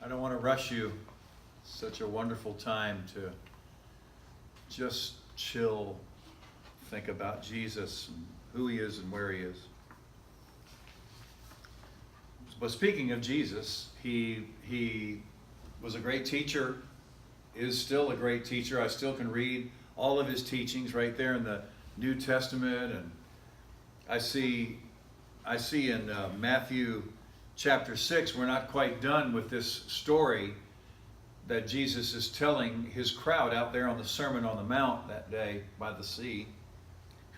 I don't want to rush you. It's such a wonderful time to just chill, think about Jesus and who he is and where he is. But speaking of Jesus, he was a great teacher, is still a great teacher. I still can read all of his teachings right there in the New Testament, and I see in Matthew chapter 6, we're not quite done with this story that Jesus is telling his crowd out there on the Sermon on the Mount that day by the sea.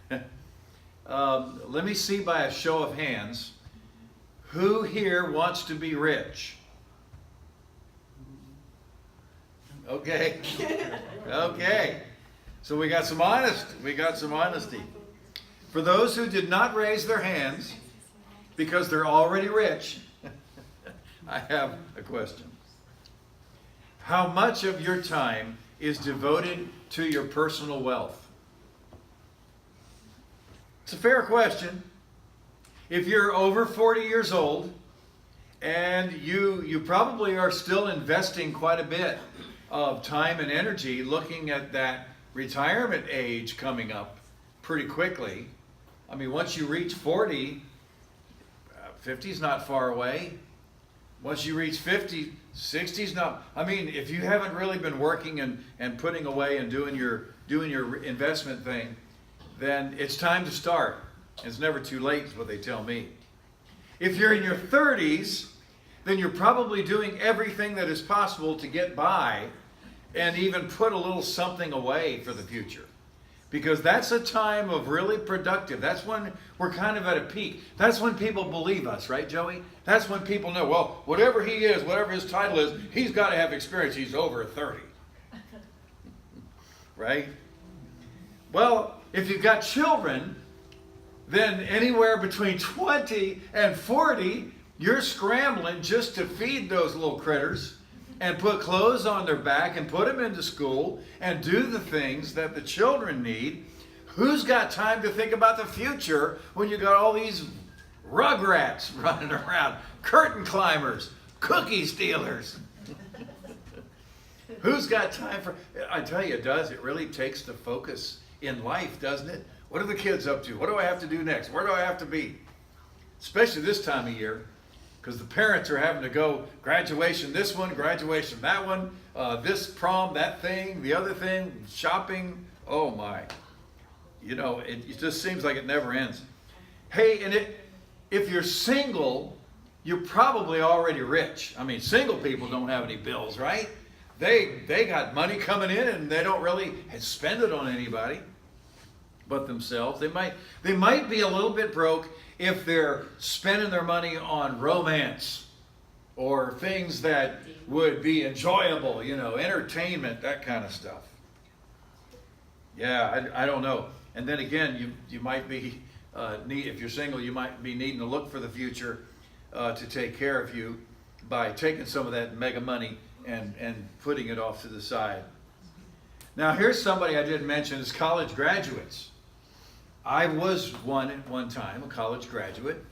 Let me see by a show of hands, who here wants to be rich? Okay. Okay. So we got some honesty. For those who did not raise their hands because they're already rich, I have a question. How much of your time is devoted to your personal wealth? It's a fair question. If you're over 40 years old and you probably are still investing quite a bit of time and energy looking at that retirement age coming up pretty quickly. I mean, once you reach 40, 50 is not far away. Once you reach 50, 60 is not. I mean, if you haven't really been working and putting away and doing your investment thing, then it's time to start. It's never too late is what they tell me. If you're in your 30s, then you're probably doing everything that is possible to get by and even put a little something away for the future. Because that's a time of really productive. That's when we're kind of at a peak. That's when people believe us, right, Joey? That's when people know, well, whatever he is, whatever his title is, he's got to have experience. He's over 30. Right? Well, if you've got children, then anywhere between 20 and 40, you're scrambling just to feed those little critters and put clothes on their back and put them into school and do the things that the children need. Who's got time to think about the future when you got all these rugrats running around, curtain climbers, cookie stealers? Who's got time for... I tell you, it does. It really takes the focus in life, doesn't it? What are the kids up to? What do I have to do next? Where do I have to be? Especially this time of year, because the parents are having to go graduation this one, graduation that one, this prom, that thing, the other thing, shopping. Oh my. You know, it just seems like it never ends. Hey, and if you're single, you're probably already rich. I mean, single people don't have any bills, right? They got money coming in and they don't really spend it on anybody but themselves. They might be a little bit broke if they're spending their money on romance or things that would be enjoyable, you know, entertainment, that kind of stuff. Yeah, I don't know. And then again, you might be, if you're single, you might be needing to look for the future to take care of you by taking some of that mega money and putting it off to the side. Now, here's somebody I didn't mention is college graduates. I was one at one time, a college graduate,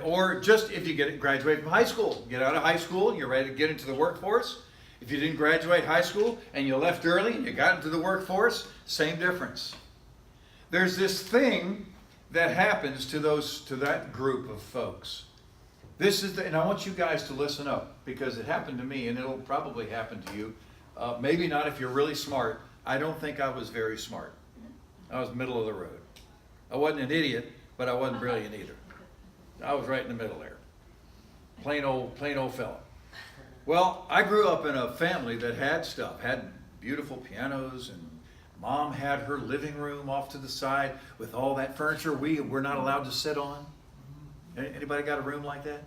or just if you graduate from high school, get out of high school and you're ready to get into the workforce. If you didn't graduate high school and you left early and you got into the workforce, same difference. There's this thing that happens to that group of folks. And I want you guys to listen up because it happened to me and it'll probably happen to you. Maybe not if you're really smart. I don't think I was very smart. I was middle of the road. I wasn't an idiot, but I wasn't brilliant either. I was right in the middle there. Plain old fella. Well, I grew up in a family that had stuff, had beautiful pianos, and Mom had her living room off to the side with all that furniture we were not allowed to sit on. Anybody got a room like that?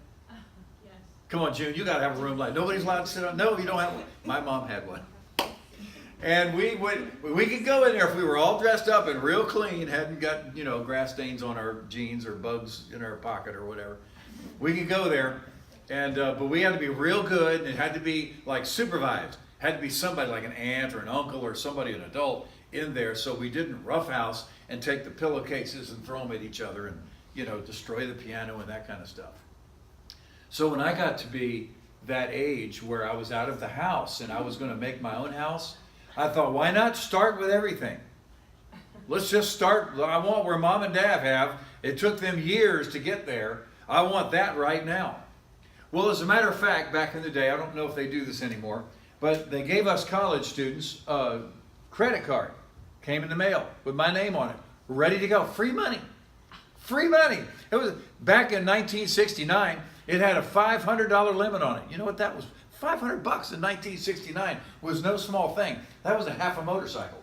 Yes. Come on, June, you got to have a room like nobody's allowed to sit on. No, you don't have one. My mom had one. And we could go in there if we were all dressed up and real clean, hadn't got, you know, grass stains on our jeans or bugs in our pocket or whatever. We could go there, and but we had to be real good, and it had to be like supervised. It had to be somebody like an aunt or an uncle or somebody, an adult in there, so we didn't roughhouse and take the pillowcases and throw them at each other and, you know, destroy the piano and that kind of stuff. So when I got to be that age where I was out of the house and I was going to make my own house, I thought, why not start with everything? Let's just start. I want where mom and dad have. It took them years to get there. I want that right now. Well, as a matter of fact, back in the day, I don't know if they do this anymore, but they gave us college students a credit card. Came in the mail with my name on it. Ready to go. Free money. Free money. It was back in 1969. It had a $500 limit on it. You know what that was? $500 in 1969 was no small thing. That was a half a motorcycle.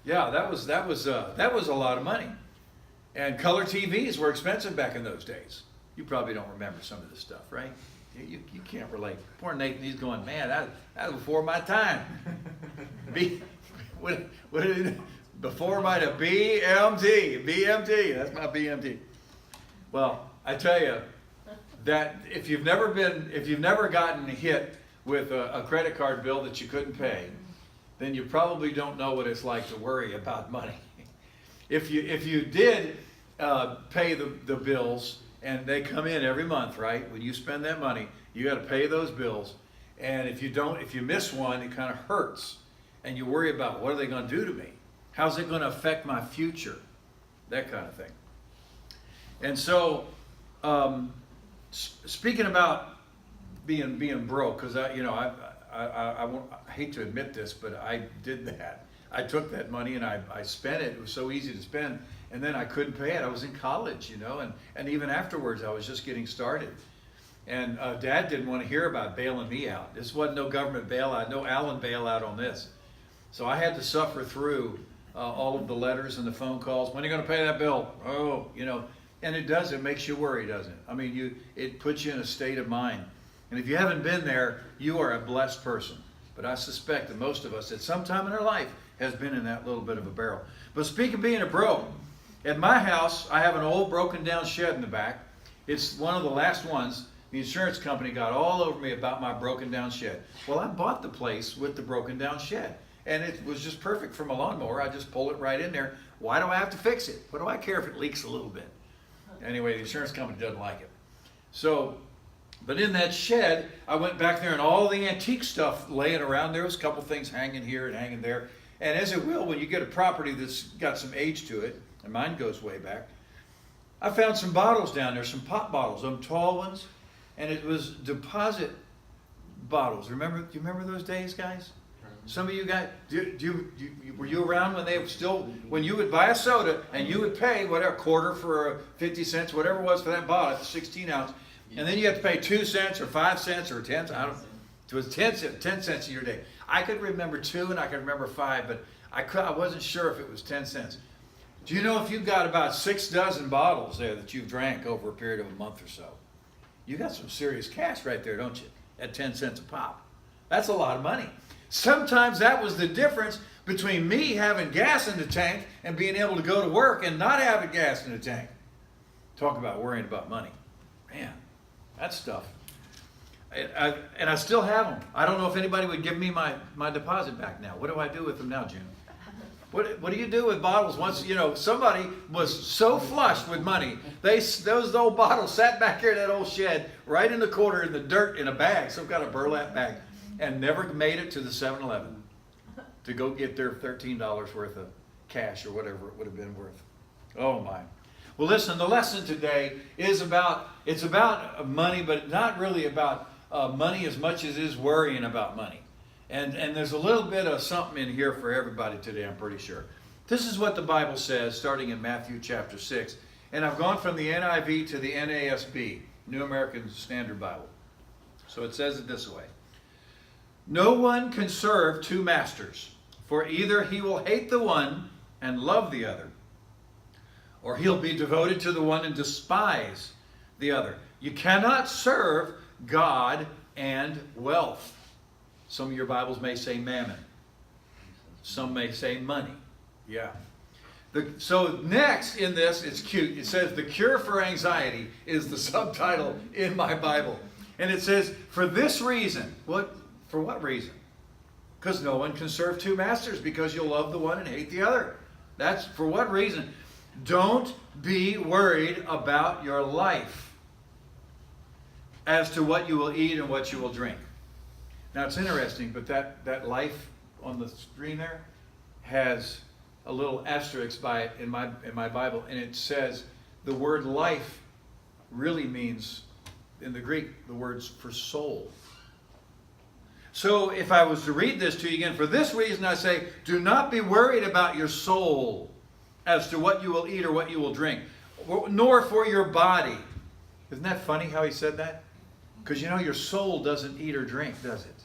Yeah, that was a lot of money. And color TVs were expensive back in those days. You probably don't remember some of this stuff, right? You can't relate. Poor Nathan, he's going, man, that was before my time. What is it? Before my BMT. That's my BMT. Well, I tell you that if you've never gotten hit with a credit card bill that you couldn't pay, then you probably don't know what it's like to worry about money. If you did pay the bills, and they come in every month, right? When you spend that money, you got to pay those bills. And if you miss one, it kind of hurts. And you worry about, what are they going to do to me? How's it going to affect my future? That kind of thing. And so, speaking about being broke, because I hate to admit this, but I did that. I took that money and I spent it. It was so easy to spend, and then I couldn't pay it. I was in college, and even afterwards, I was just getting started. And Dad didn't want to hear about bailing me out. This wasn't no government bailout, no Allen bailout on this. So I had to suffer through all of the letters and the phone calls. When are you going to pay that bill? Oh, and it does. It makes you worry, doesn't it? I mean, it puts you in a state of mind. And if you haven't been there, you are a blessed person. But I suspect that most of us at some time in our life has been in that little bit of a barrel. But speaking of being a broke, at my house, I have an old broken down shed in the back. It's one of the last ones. The insurance company got all over me about my broken down shed. Well, I bought the place with the broken down shed. And it was just perfect for my lawnmower. I just pull it right in there. Why do I have to fix it? What do I care if it leaks a little bit? Anyway, the insurance company doesn't like it. So, but in that shed, I went back there and all the antique stuff laying around. There was a couple things hanging here and hanging there. And as it will, when you get a property that's got some age to it, and mine goes way back, I found some bottles down there, some pop bottles, some tall ones, and it was deposit bottles. Do you remember those days, guys? Some of you guys, were you around when when you would buy a soda and you would pay whatever, quarter for 50 cents, whatever it was for that bottle, 16 ounce, and then you have to pay 2 cents or 5 cents or 10 cents. It was 10 cents a your day. I could remember 2 and I could remember 5, but I wasn't sure if it was 10 cents. Do you know if you've got about 6 dozen bottles there that you've drank over a period of a month or so, you got some serious cash right there, don't you? At 10 cents a pop. That's a lot of money. Sometimes that was the difference between me having gas in the tank and being able to go to work and not having gas in the tank. Talk about worrying about money. Man, that stuff. And I still have them. I don't know if anybody would give me my deposit back now. What do I do with them now, June? What do you do with bottles once, somebody was so flush with money, those old bottles sat back here in that old shed, right in the corner in the dirt in a bag, some kind of burlap bag, and never made it to the 7-Eleven to go get their $13 worth of cash or whatever it would have been worth. Oh my. Well, listen, the lesson today is about money, but not really about money as much as it is worrying about money. And there's a little bit of something in here for everybody today, I'm pretty sure. This is what the Bible says, starting in Matthew chapter 6. And I've gone from the NIV to the NASB, New American Standard Bible. So it says it this way. No one can serve 2 masters, for either he will hate the one and love the other, or he'll be devoted to the one and despise the other. You cannot serve God and wealth. Some of your Bibles may say mammon. Some may say money. Yeah. So next in this, it's cute. It says, the cure for anxiety is the subtitle in my Bible. And it says, for this reason. For what reason? Because no one can serve 2 masters, because you'll love the one and hate the other. That's for what reason? Don't be worried about your life. as to what you will eat and what you will drink. Now it's interesting, but that life on the screen there has a little asterisk by it in my Bible, and it says the word life really means, in the Greek, the words for soul. So if I was to read this to you again, for this reason I say, do not be worried about your soul as to what you will eat or what you will drink, nor for your body. Isn't that funny how he said that? Because you know your soul doesn't eat or drink, does it?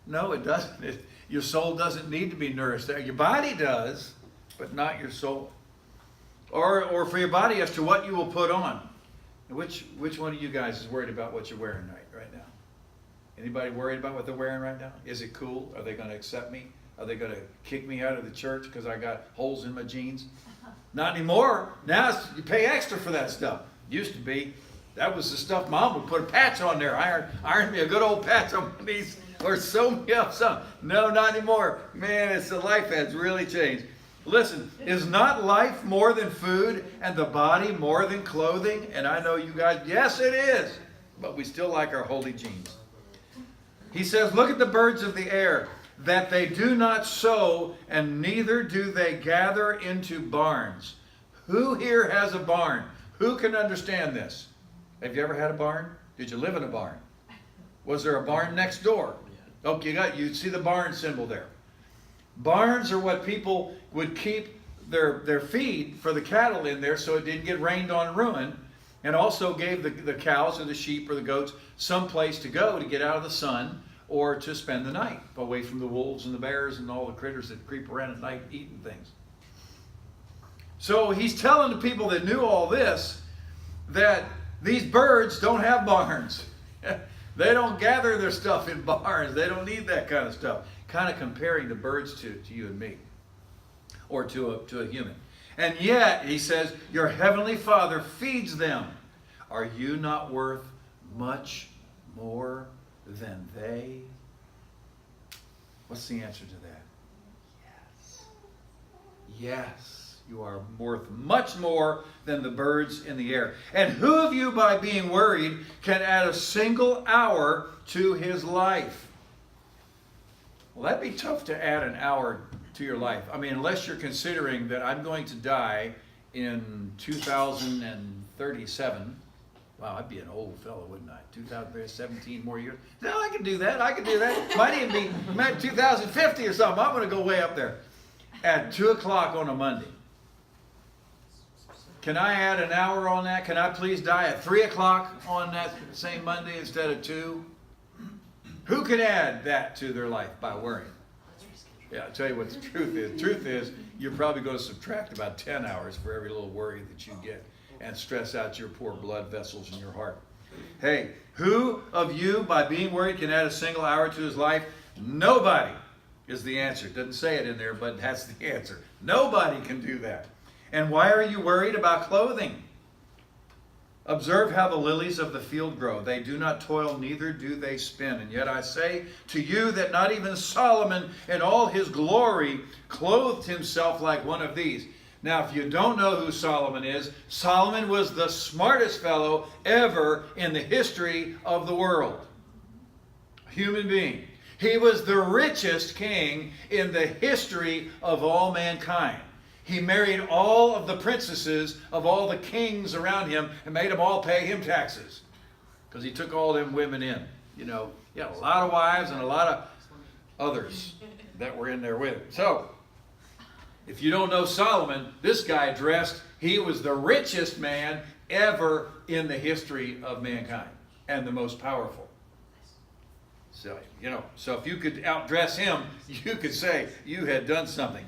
No, it doesn't. Your soul doesn't need to be nourished there. Your body does, but not your soul. Or for your body as to what you will put on. Which one of you guys is worried about what you're wearing right now? Anybody worried about what they're wearing right now? Is it cool? Are they going to accept me? Are they going to kick me out of the church because I got holes in my jeans? Not anymore. Now you pay extra for that stuff. Used to be. That was the stuff Mom would put a patch on there. Iron me a good old patch on my knees or sew me up some. No, not anymore. Man, the life has really changed. Listen, is not life more than food and the body more than clothing? And I know you guys, yes it is. But we still like our holy jeans. He says, look at the birds of the air, that they do not sow and neither do they gather into barns. Who here has a barn? Who can understand this? Have you ever had a barn? Did you live in a barn? Was there a barn next door? Okay, you see the barn symbol there. Barns are what people would keep their feed for the cattle in there so it didn't get rained on and ruined, and also gave the cows or the sheep or the goats some place to go to get out of the sun or to spend the night away from the wolves and the bears and all the critters that creep around at night eating things. So he's telling the people that knew all this that these birds don't have barns. They don't gather their stuff in barns. They don't need that kind of stuff. Kind of comparing the birds to you and me, or to a human. And yet, he says, your heavenly Father feeds them. Are you not worth much more than they? What's the answer to that? Yes. Yes. You are worth much more than the birds in the air. And who of you, by being worried, can add a single hour to his life? Well, that'd be tough to add an hour to your life. I mean, unless you're considering that I'm going to die in 2037. Wow, I'd be an old fellow, wouldn't I? 2017 more years. No, I can do that. I can do that. Might even be 2050 or something. I'm going to go way up there. At 2 o'clock on a Monday. Can I add an hour on that? Can I please die at 3 o'clock on that same Monday instead of 2? Who can add that to their life by worrying? Yeah, I'll tell you what the truth is. The truth is, you're probably going to subtract about 10 hours for every little worry that you get and stress out your poor blood vessels in your heart. Hey, who of you, by being worried, can add a single hour to his life? Nobody is the answer. It doesn't say it in there, but that's the answer. Nobody can do that. And why are you worried about clothing? Observe how the lilies of the field grow. They do not toil, neither do they spin. And yet I say to you that not even Solomon in all his glory clothed himself like one of these. Now, if you don't know who Solomon is, Solomon was the smartest fellow ever in the history of the world. A human being. He was the richest king in the history of all mankind. He married all of the princesses of all the kings around him and made them all pay him taxes. Because he took all them women in. You know, he had a lot of wives and a lot of others that were in there with him. So, if you don't know Solomon, this guy he was the richest man ever in the history of mankind. And the most powerful. So, so if you could outdress him, you could say you had done something.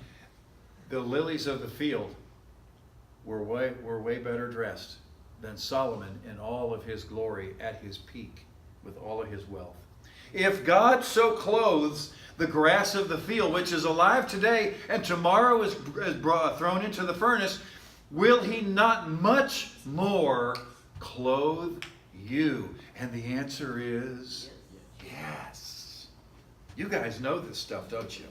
The lilies of the field were way better dressed than Solomon in all of his glory at his peak with all of his wealth. If God so clothes the grass of the field, which is alive today and tomorrow is thrown into the furnace, will he not much more clothe you? And the answer is yes. You guys know this stuff, don't you?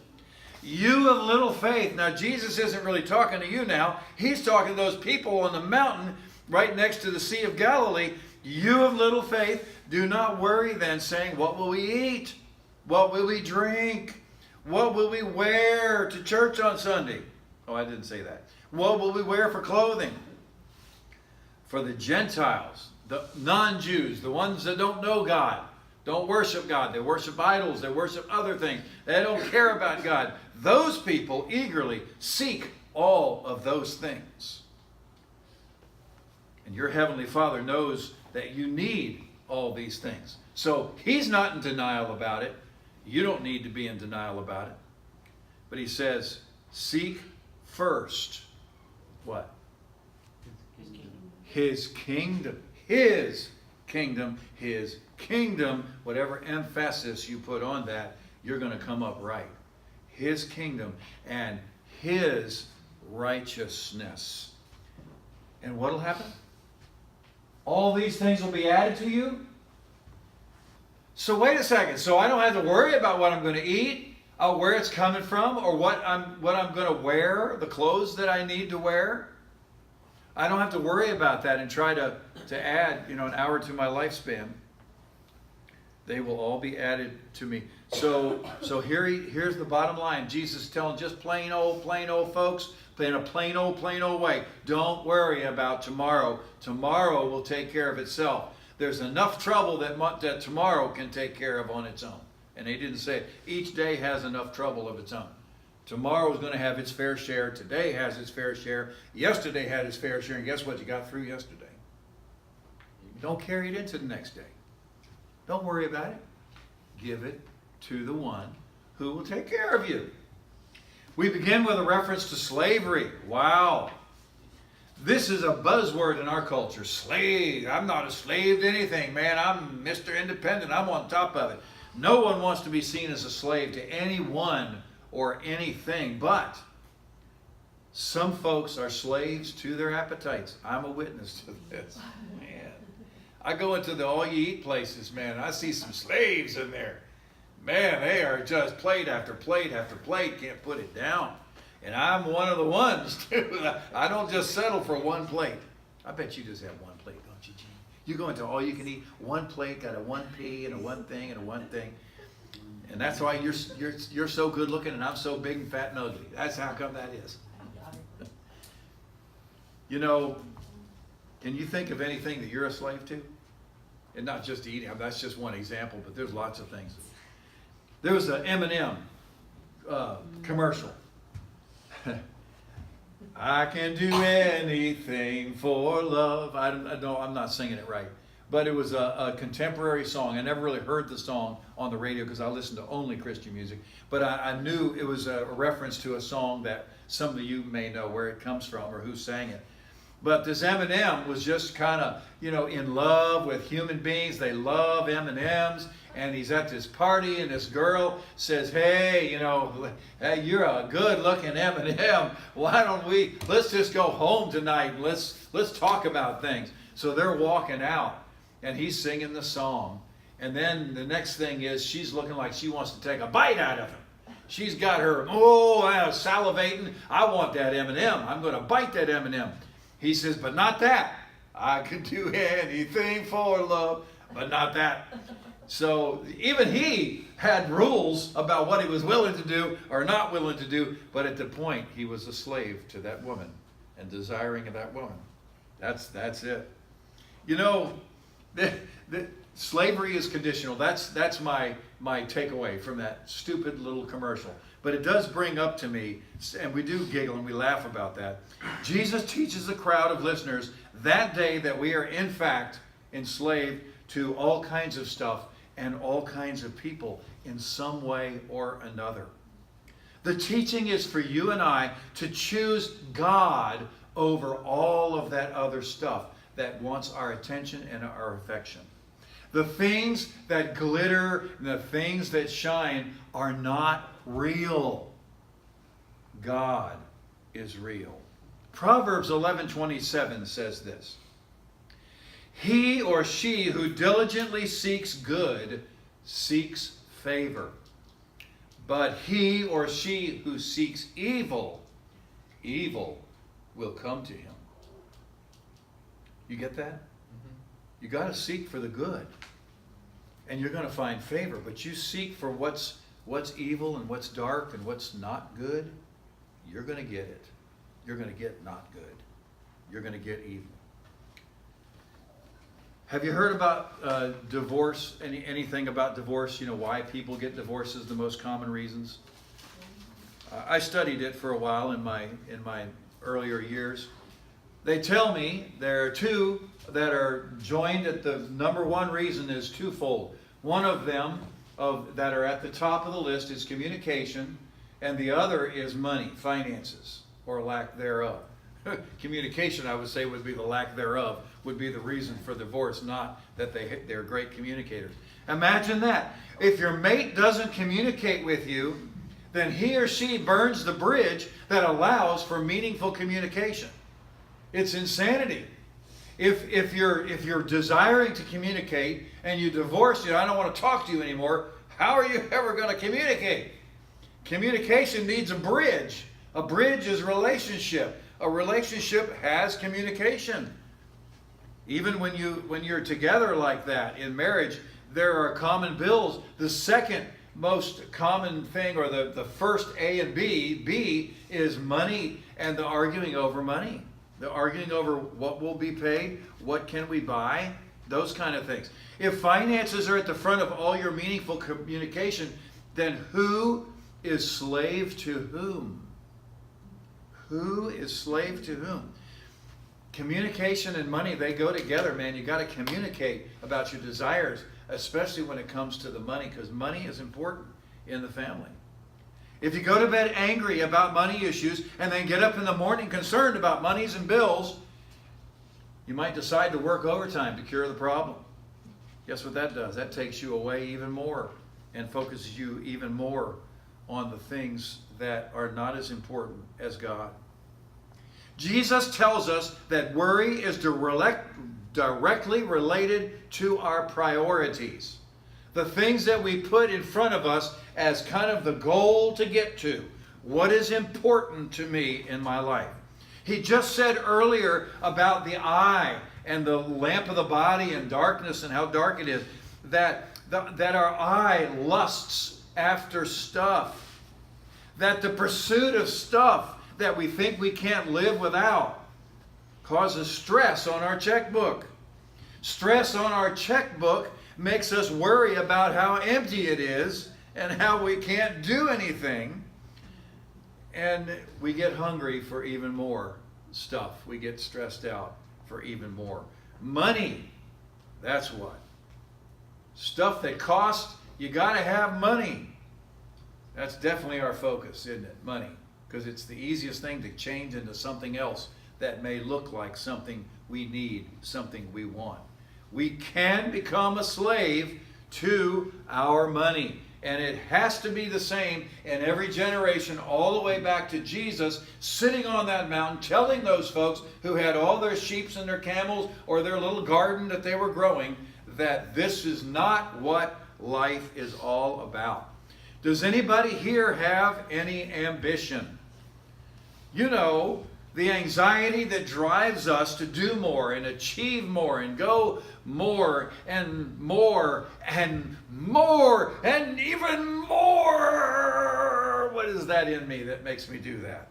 You of little faith. Now, Jesus isn't really talking to you now. He's talking to those people on the mountain right next to the Sea of Galilee You of little faith, do not worry then, saying, what will we eat? What will we drink? What will we wear to church on Sunday? Oh, I didn't say that. What will we wear for clothing? For the Gentiles, the non-Jews, the ones that don't know God, don't worship God. They worship idols. They worship other things. They don't care about God. Those people eagerly seek all of those things. And your Heavenly Father knows that you need all these things. So He's not in denial about it. You don't need to be in denial about it. But He says, seek first what? His kingdom. His kingdom. His kingdom. Whatever emphasis you put on that, you're going to come up right. His kingdom and His righteousness. And what will happen? All these things will be added to you? So wait a second. So I don't have to worry about what I'm going to eat, where it's coming from, or what I'm going to wear, the clothes that I need to wear. I don't have to worry about that and try to add, an hour to my lifespan. They will all be added to me. So here's the bottom line. Jesus is telling just plain old folks, in a plain old way, don't worry about tomorrow. Tomorrow will take care of itself. There's enough trouble that tomorrow can take care of on its own. And they didn't say it. Each day has enough trouble of its own. Tomorrow is going to have its fair share. Today has its fair share. Yesterday had its fair share. And guess what? You got through yesterday. Don't carry it into the next day. Don't worry about it. Give it to the one who will take care of you. We begin with a reference to slavery. Wow. This is a buzzword in our culture. Slave. I'm not a slave to anything, man. I'm Mr. Independent. I'm on top of it. No one wants to be seen as a slave to anyone or anything, but some folks are slaves to their appetites. I'm a witness to this. Man, I go into the all-you-eat places, man. I see some slaves in there. Man, they are just plate after plate after plate. Can't put it down. And I'm one of the ones, too. I don't just settle for one plate. I bet you just have one plate, don't you, Gene? You go into all you can eat, one plate, got a 1P and a one thing and a one thing. And that's why you're so good looking and I'm so big and fat and ugly. That's how come that is. Can you think of anything that you're a slave to? And not just eating. That's just one example, but there's lots of things. There was an M&M commercial. I can do anything for love. I'm not singing it right. But it was a contemporary song. I never really heard the song on the radio because I listened to only Christian music. But I knew it was a reference to a song that some of you may know where it comes from or who sang it. But this M&M was just kind of, in love with human beings. They love M&Ms. And he's at this party, and this girl says, hey, hey, you're a good-looking M&M. Why don't let's just go home tonight and let's talk about things. So they're walking out, and he's singing the song. And then the next thing is she's looking like she wants to take a bite out of him. She's got her, salivating. I want that M&M. I'm going to bite that M&M. He says, but not that. I could do anything for love, but not that. So even he had rules about what he was willing to do or not willing to do, but at the point he was a slave to that woman and desiring of that woman. That's it. The slavery is conditional. That's my takeaway from that stupid little commercial. But it does bring up to me, and we do giggle and we laugh about that. Jesus teaches a crowd of listeners that day that we are in fact enslaved to all kinds of stuff and all kinds of people in some way or another. The teaching is for you and I to choose God over all of that other stuff that wants our attention and our affection. The things that glitter and the things that shine are not real. God is real. Proverbs 11:27 says this. He or she who diligently seeks good seeks favor. But he or she who seeks evil, evil will come to him. You get that? You got to seek for the good. And you're going to find favor. But you seek for what's evil and what's dark and what's not good, you're going to get it. You're going to get not good. You're going to get evil. Have you heard about divorce? Anything about divorce? You know, why people get divorces, the most common reasons? I studied it for a while in my earlier years. They tell me there are two that are joined at the number one reason is twofold. One of them that are at the top of the list is communication, and the other is money, finances, or lack thereof. Communication, I would say, would be the lack thereof, would be the reason for divorce, not that they're great communicators. Imagine that. If your mate doesn't communicate with you, then he or she burns the bridge that allows for meaningful communication. It's insanity. If you're desiring to communicate and you divorce, I don't want to talk to you anymore, how are you ever going to communicate? Communication needs a bridge. A bridge is relationship. A relationship has communication. Even when you're together like that in marriage, there are common bills. The second most common thing, or the first A and B is money and the arguing over money. The arguing over what will be paid, what can we buy, those kind of things. If finances are at the front of all your meaningful communication, then who is slave to whom? Who is slave to whom? Communication and money, they go together, man. You got to communicate about your desires, especially when it comes to the money, because money is important in the family. If you go to bed angry about money issues and then get up in the morning concerned about monies and bills, you might decide to work overtime to cure the problem. Guess what that does? That takes you away even more and focuses you even more on the things that are not as important as God. Jesus tells us that worry is directly related to our priorities. The things that we put in front of us as kind of the goal to get to. What is important to me in my life? He just said earlier about the eye and the lamp of the body and darkness and how dark it is, that our eye lusts after stuff. That the pursuit of stuff that we think we can't live without causes stress on our checkbook. Stress on our checkbook makes us worry about how empty it is and how we can't do anything. And we get hungry for even more stuff. We get stressed out for even more. Money, that's what. Stuff that costs, you got to have money. That's definitely our focus, isn't it? Money. Because it's the easiest thing to change into something else that may look like something we need, something we want. We can become a slave to our money. And it has to be the same in every generation, all the way back to Jesus sitting on that mountain telling those folks who had all their sheep and their camels or their little garden that they were growing that this is not what life is all about. Does anybody here have any ambition? You know, the anxiety that drives us to do more and achieve more and go more and more and more and even more. What is that in me that makes me do that?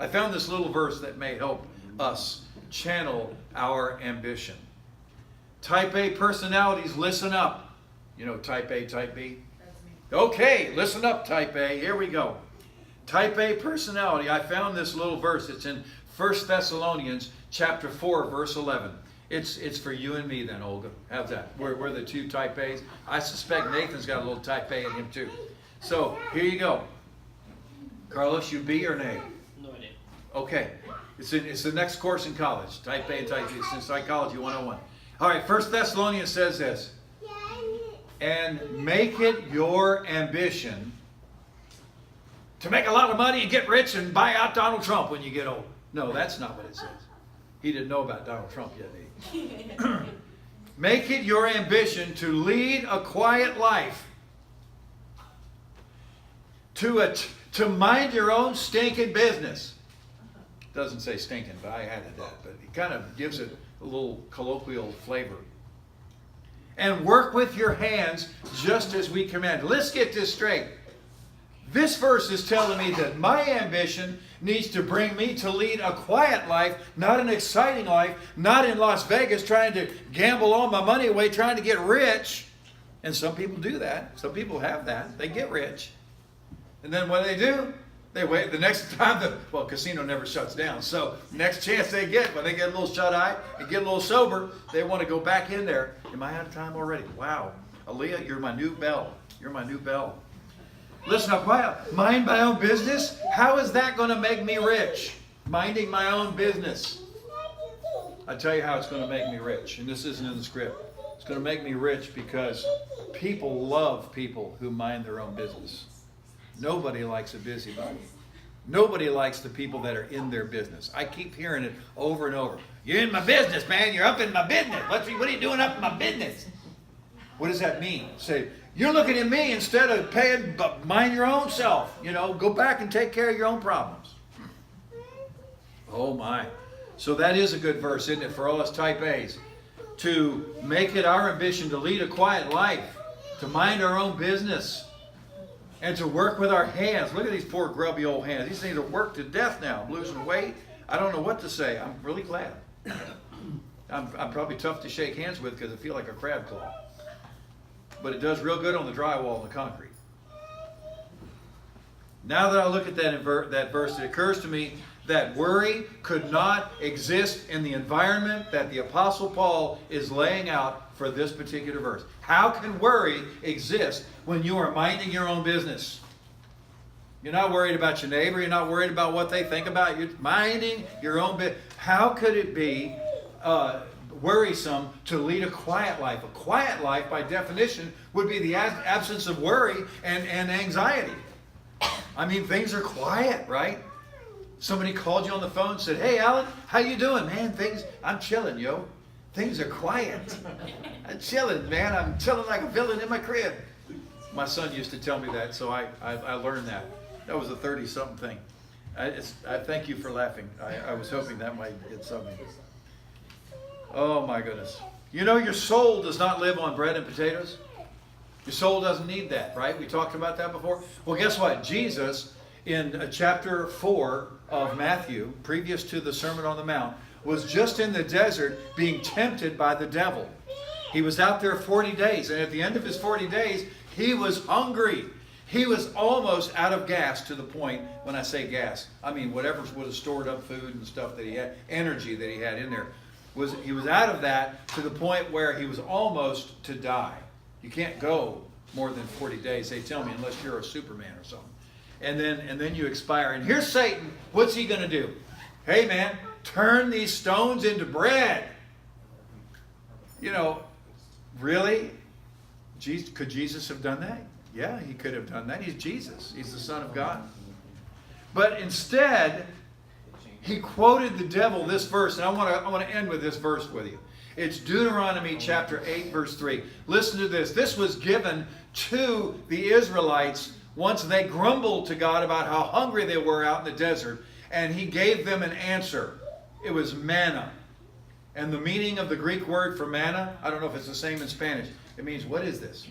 I found this little verse that may help us channel our ambition. Type A personalities, listen up. You know, type A, type B? That's me. Okay, listen up, type A. Here we go. Type A personality. I found this little verse. It's in 1 Thessalonians chapter 4, verse 11. It's for you and me then, Olga. How's that? We're the two type A's. I suspect Nathan's got a little type A in him too. So, here you go. Carlos, you B or nay? No idea. Okay. It's the next course in college. Type A and type B. It's in Psychology 101. All right, 1 Thessalonians says this. And make it your ambition to make a lot of money and get rich and buy out Donald Trump when you get old. No, that's not what it says. He didn't know about Donald Trump yet, did he? Make it your ambition to lead a quiet life. To mind your own stinking business. Doesn't say stinking, but I added that. But it kind of gives it a little colloquial flavor. And work with your hands just as we command. Let's get this straight. This verse is telling me that my ambition needs to bring me to lead a quiet life, not an exciting life, not in Las Vegas trying to gamble all my money away, trying to get rich. And some people do that. Some people have that. They get rich. And then what do? They wait the next time, casino never shuts down. So next chance they get, when they get a little shut-eye and get a little sober, they want to go back in there. Am I out of time already? Wow. Aaliyah, you're my new bell. You're my new bell. Listen up, quiet. Mind my own business? How is that going to make me rich? Minding my own business. I'll tell you how it's going to make me rich. And this isn't in the script. It's going to make me rich because people love people who mind their own business. Nobody likes a busybody. Nobody likes the people that are in their business. I keep hearing it over and over. You're in my business, man. You're up in my business. What are you doing up in my business? What does that mean? Say, you're looking at me instead of paying, mind your own self. Go back and take care of your own problems. Oh my. So that is a good verse, isn't it, for all us type A's? To make it our ambition to lead a quiet life, to mind our own business, and to work with our hands. Look at these poor grubby old hands. These things are worked to death now. I'm losing weight. I don't know what to say. I'm really glad. I'm probably tough to shake hands with because I feel like a crab claw. But it does real good on the drywall and the concrete. Now that I look at that verse, it occurs to me that worry could not exist in the environment that the Apostle Paul is laying out for this particular verse. How can worry exist when you are minding your own business? You're not worried about your neighbor. You're not worried about what they think about you. Minding your own business. How could it be worrisome to lead a quiet life? A quiet life, by definition, would be the absence of worry and anxiety. I mean, things are quiet, right? Somebody called you on the phone and said, "Hey, Alan, how you doing, man? I'm chilling, yo. Things are quiet. I'm chilling, man. I'm chilling like a villain in my crib." My son used to tell me that, so I learned that. That was a 30-something thing. I thank you for laughing. I was hoping that might get something. Oh, my goodness. Your soul does not live on bread and potatoes. Your soul doesn't need that, right? We talked about that before. Well, guess what? Jesus, in chapter 4 of Matthew, previous to the Sermon on the Mount, was just in the desert being tempted by the devil. He was out there 40 days, and at the end of his 40 days, he was hungry. He was almost out of gas, to the point, when I say gas, I mean whatever would have stored up food and stuff that he had, energy that he had in there. He was out of that to the point where he was almost to die. You can't go more than 40 days, they tell me, unless you're a Superman or something. And then you expire. And here's Satan. What's he going to do? Hey, man, turn these stones into bread. Really? Could Jesus have done that? Yeah, he could have done that. He's Jesus. He's the Son of God. But instead, he quoted the devil this verse, and I want to end with this verse with you. It's Deuteronomy chapter 8, verse 3. Listen to this. This was given to the Israelites once they grumbled to God about how hungry they were out in the desert, and he gave them an answer. It was manna. And the meaning of the Greek word for manna, I don't know if it's the same in Spanish. It means, what is this?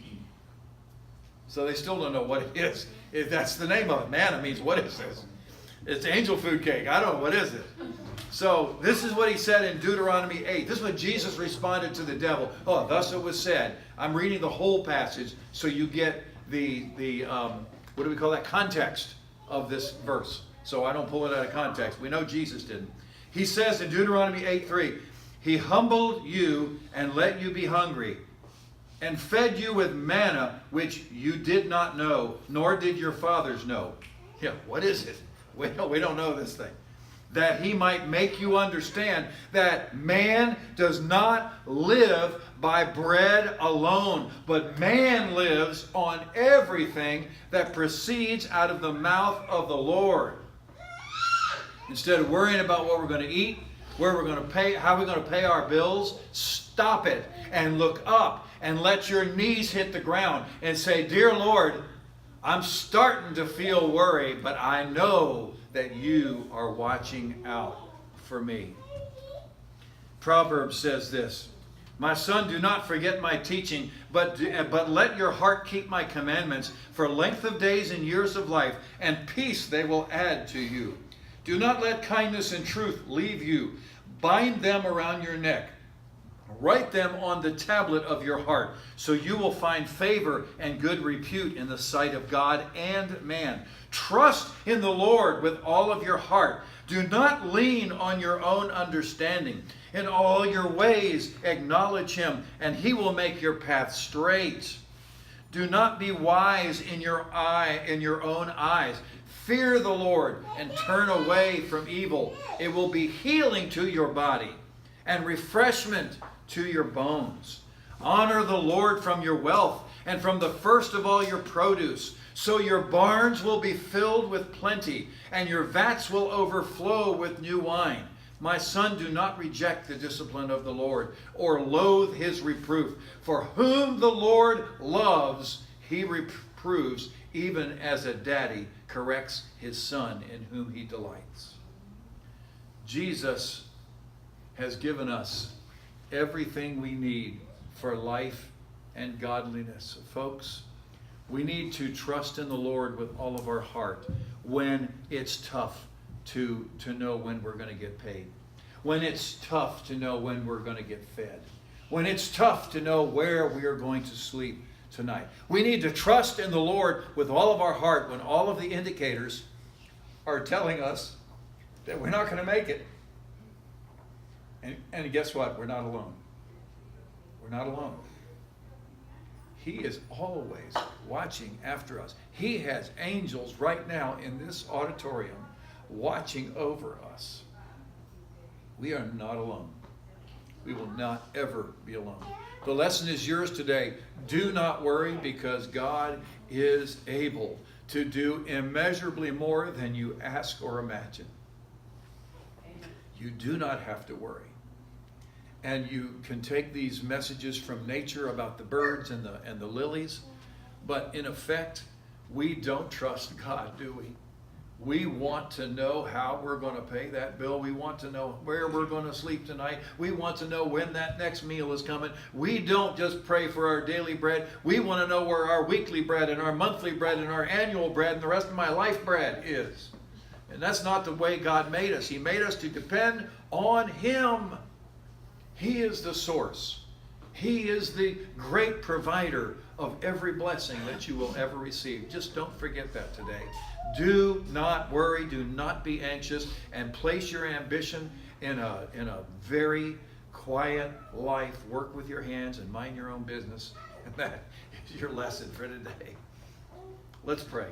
So they still don't know what it is. If that's the name of it. Manna means, what is this? It's angel food cake. I don't know, what is it? So this is what he said in Deuteronomy 8. This is what Jesus responded to the devil. Oh, thus it was said. I'm reading the whole passage so you get the what do we call that? Context of this verse. So I don't pull it out of context. We know Jesus didn't. He says in Deuteronomy 8:3, He humbled you and let you be hungry, and fed you with manna which you did not know, nor did your fathers know. Yeah, what is it? We don't know this thing. That he might make you understand that man does not live by bread alone, but man lives on everything that proceeds out of the mouth of the Lord. Instead of worrying about what we're going to eat, where we're going to pay, how we're going to pay our bills, stop it and look up and let your knees hit the ground and say, "Dear Lord, I'm starting to feel worried, but I know that you are watching out for me. Proverbs says this, my son, do not forget my teaching, but let your heart keep my commandments. For length of days and years of life, and peace they will add to you. Do not let kindness and truth leave you. Bind them around your neck. Write them on the tablet of your heart, so you will find favor and good repute in the sight of God and man. Trust in the Lord with all of your heart. Do not lean on your own understanding. In all your ways acknowledge him, and he will make your path straight. Do not be wise in your own eyes. Fear the Lord and turn away from evil. It will be healing to your body and refreshment to your bones. Honor the Lord from your wealth and from the first of all your produce. So your barns will be filled with plenty, and your vats will overflow with new wine. My son, do not reject the discipline of the Lord, or loathe his reproof. For whom the Lord loves, he reproves, even as a daddy corrects his son in whom he delights. Jesus has given us everything we need for life and godliness. Folks, we need to trust in the Lord with all of our heart when it's tough to know when we're going to get paid. When it's tough to know when we're going to get fed. When it's tough to know where we are going to sleep tonight. We need to trust in the Lord with all of our heart when all of the indicators are telling us that we're not going to make it. And guess what? We're not alone. We're not alone. He is always watching after us. He has angels right now in this auditorium watching over us. We are not alone. We will not ever be alone. The lesson is yours today. Do not worry, because God is able to do immeasurably more than you ask or imagine. You do not have to worry. And you can take these messages from nature about the birds and the lilies, but in effect, we don't trust God, do we? We want to know how we're going to pay that bill. We want to know where we're going to sleep tonight. We want to know when that next meal is coming. We don't just pray for our daily bread. We want to know where our weekly bread and our monthly bread and our annual bread and the rest of my life bread is. And that's not the way God made us. He made us to depend on him. He is the source. He is the great provider of every blessing that you will ever receive. Just don't forget that today. Do not worry. Do not be anxious. And place your ambition in a very quiet life. Work with your hands and mind your own business. And that is your lesson for today. Let's pray.